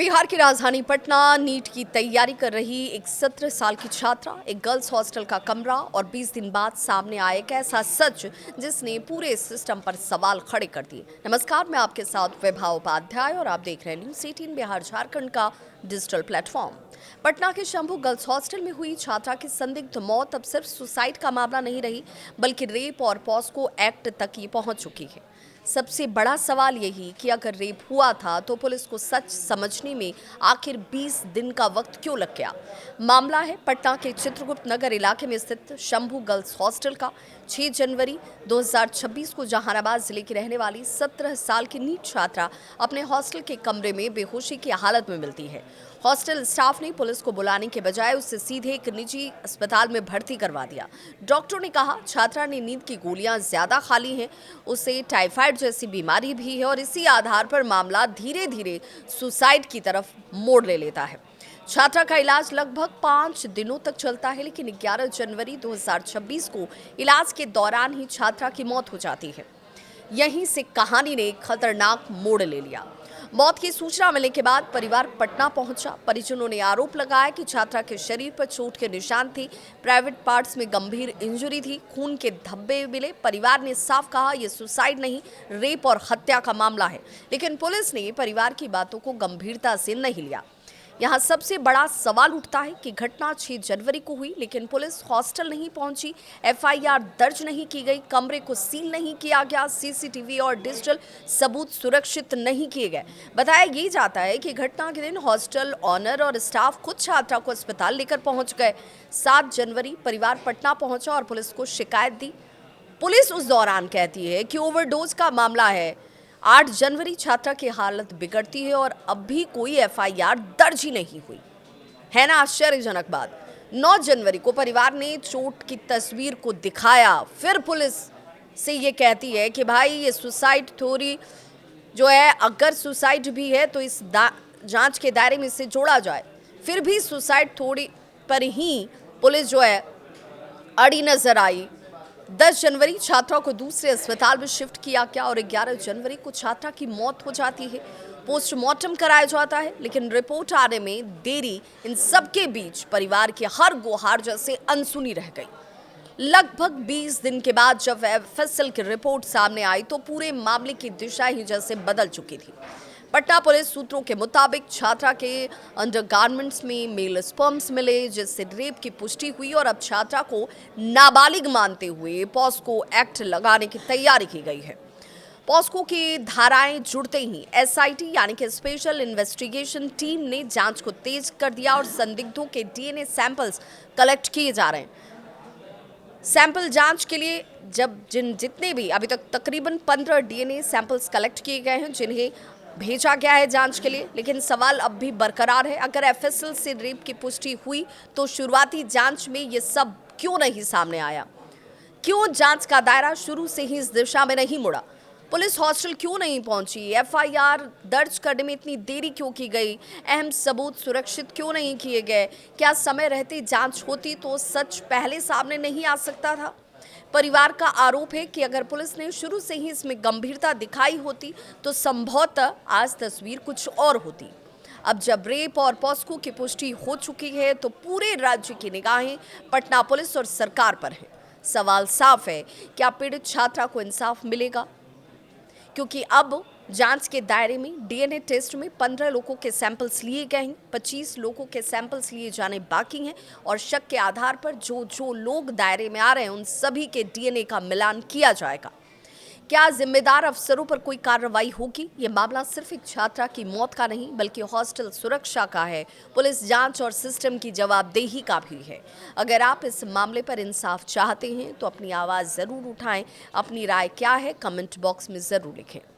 बिहार की राजधानी पटना नीट की तैयारी कर रही एक 17 साल की छात्रा, एक गर्ल्स हॉस्टल का कमरा और 20 दिन बाद सामने आया एक ऐसा सच जिसने पूरे सिस्टम पर सवाल खड़े कर दिए। नमस्कार, मैं आपके साथ वैभव उपाध्याय और आप देख रहे हैं न्यूज़ 18 बिहार झारखंड का डिजिटल प्लेटफॉर्म। पटना के शंभू गर्ल्स हॉस्टल में हुई छात्रा की संदिग्ध मौत अब सिर्फ सुसाइड का मामला नहीं रही, बल्कि रेप और पॉस्को एक्ट तक ही पहुंच चुकी है। सबसे बड़ा सवाल यही कि अगर रेप हुआ था तो पुलिस को सच समझने में आखिर 20 दिन का वक्त क्यों लग गया। मामला है पटना के चित्रगुप्त नगर इलाके में स्थित शंभू गर्ल्स हॉस्टल का। 6 जनवरी 2026 को जहानाबाद जिले की रहने वाली 17 साल की नीट छात्रा अपने हॉस्टल के कमरे में बेहोशी की हालत में मिलती है। हॉस्टल स्टाफ ने पुलिस को बुलाने के बजाय उसे सीधे एक निजी अस्पताल में भर्ती करवा दिया। डॉक्टरों ने कहा छात्रा ने नींद की गोलियां ज्यादा खा ली हैं, उसे टाइफाइड जैसी बीमारी भी है और इसी आधार पर मामला धीरे धीरे सुसाइड की तरफ मोड़ ले लेता है। छात्रा का इलाज लगभग 5 दिनों तक चलता है, लेकिन 11 जनवरी 2026 को इलाज के दौरान ही छात्रा की मौत हो जाती है। यहीं से कहानी ने एक खतरनाक मोड़ ले लिया। मौत की सूचना मिलने के बाद परिवार पटना पहुंचा। परिजनों ने आरोप लगाया कि छात्रा के शरीर पर चोट के निशान थे, प्राइवेट पार्ट्स में गंभीर इंजरी थी, खून के धब्बे मिले। परिवार ने साफ कहा यह सुसाइड नहीं, रेप और हत्या का मामला है, लेकिन पुलिस ने परिवार की बातों को गंभीरता से नहीं लिया। यहाँ सबसे बड़ा सवाल उठता है कि घटना 6 जनवरी को हुई, लेकिन पुलिस हॉस्टल नहीं पहुंची, एफआईआर दर्ज नहीं की गई, कमरे को सील नहीं किया गया, सीसीटीवी और डिजिटल सबूत सुरक्षित नहीं किए गए। बताया ये जाता है कि घटना के दिन हॉस्टल ऑनर और स्टाफ खुद छात्रा को अस्पताल लेकर पहुंच गए। 7 जनवरी परिवार पटना पहुंचा और पुलिस को शिकायत दी। पुलिस उस दौरान कहती है कि ओवरडोज का मामला है। 8 जनवरी छात्रा की हालत बिगड़ती है और अब भी कोई एफआईआर दर्ज ही नहीं हुई। है ना आश्चर्यजनक बात। 9 जनवरी को परिवार ने चोट की तस्वीर को दिखाया, फिर पुलिस से ये कहती है कि भाई ये सुसाइड थ्योरी जो है, अगर सुसाइड भी है तो इस जांच के दायरे में इसे जोड़ा जाए। फिर भी सुसाइड थ्योरी पर ही पुलिस जो है अड़ी नजर आई। 10 जनवरी छात्रा को दूसरे अस्पताल में शिफ्ट किया गया और 11 जनवरी को छात्रा की मौत हो जाती है। पोस्टमार्टम कराया जाता है, लेकिन रिपोर्ट आने में देरी इन सबके बीच परिवार की हर गुहार जैसे अनसुनी रह गई। लगभग 20 दिन के बाद जब एफएसएल की रिपोर्ट सामने आई तो पूरे मामले की दिशा ही जैसे बदल चुकी थी। पटना पुलिस सूत्रों के मुताबिक छात्रा के अंडरगारमेंट्स में मेल स्पर्म्स मिले, जिससे रेप की पुष्टि हुई और अब छात्रा को नाबालिग मानते हुए पॉस्को एक्ट लगाने की तैयारी की गई है। पॉस्को की धाराएं जुड़ते ही एसआईटी यानी कि स्पेशल इन्वेस्टिगेशन टीम ने जांच को तेज कर दिया और संदिग्धों के डीएनए सैंपल्स कलेक्ट किए जा रहे हैं। सैंपल जांच के लिए जितने भी अभी तक तकरीबन 15 डीएनए सैंपल्स कलेक्ट किए गए हैं, जिन्हें भेजा गया है जांच के लिए। लेकिन सवाल अब भी बरकरार है, अगर एफएसएल से रेप की पुष्टि हुई तो शुरुआती जांच में ये सब क्यों नहीं सामने आया? क्यों जांच का दायरा शुरू से ही इस दिशा में नहीं मुड़ा? पुलिस हॉस्टल क्यों नहीं पहुंची? एफआईआर दर्ज करने में इतनी देरी क्यों की गई? अहम सबूत सुरक्षित क्यों नहीं किए गए? क्या समय रहते जांच होती तो सच पहले सामने नहीं आ सकता था? परिवार का आरोप है कि अगर पुलिस ने शुरू से ही इसमें गंभीरता दिखाई होती तो संभवतः आज तस्वीर कुछ और होती। अब जब रेप और पॉस्को की पुष्टि हो चुकी है तो पूरे राज्य की निगाहें पटना पुलिस और सरकार पर है। सवाल साफ है, क्या पीड़ित छात्रा को इंसाफ मिलेगा? क्योंकि अब जांच के दायरे में डीएनए टेस्ट में 15 लोगों के सैंपल्स लिए गए हैं, 25 लोगों के सैंपल्स लिए जाने बाकी हैं और शक के आधार पर जो लोग दायरे में आ रहे हैं उन सभी के डीएनए का मिलान किया जाएगा। क्या जिम्मेदार अफसरों पर कोई कार्रवाई होगी? ये मामला सिर्फ एक छात्रा की मौत का नहीं बल्कि हॉस्टल सुरक्षा का है, पुलिस जांच और सिस्टम की जवाबदेही का भी है। अगर आप इस मामले पर इंसाफ चाहते हैं तो अपनी आवाज़ ज़रूर उठाएं। अपनी राय क्या है कमेंट बॉक्स में ज़रूर लिखें।